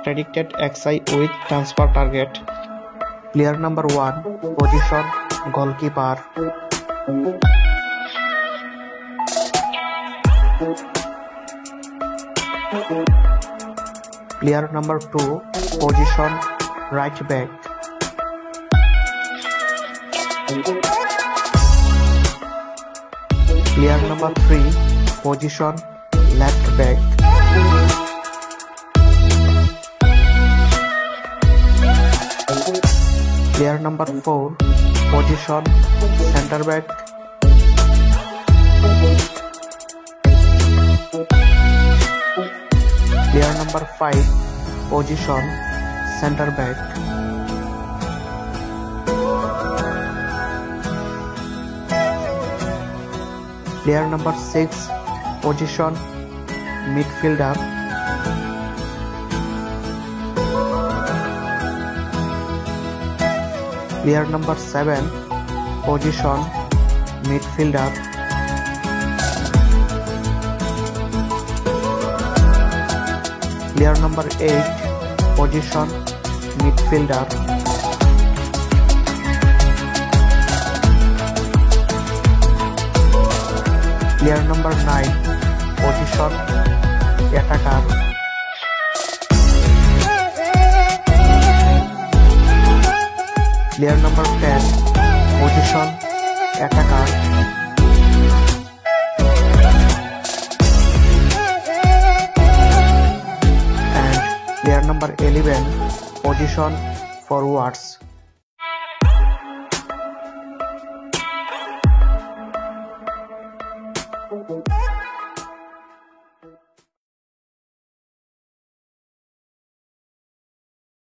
predicted XI with transfer target. Player number 1, position goalkeeper. Player number 2, position right back. Player number 3, position left back. Player number 4, position center back. Player number 5, position center back. Player number 6, position midfielder. Player number 7, position midfielder. Player number 8, position midfielder. Player number 9, position attacker. Player number 10, position attacker. And player number 11, position forwards.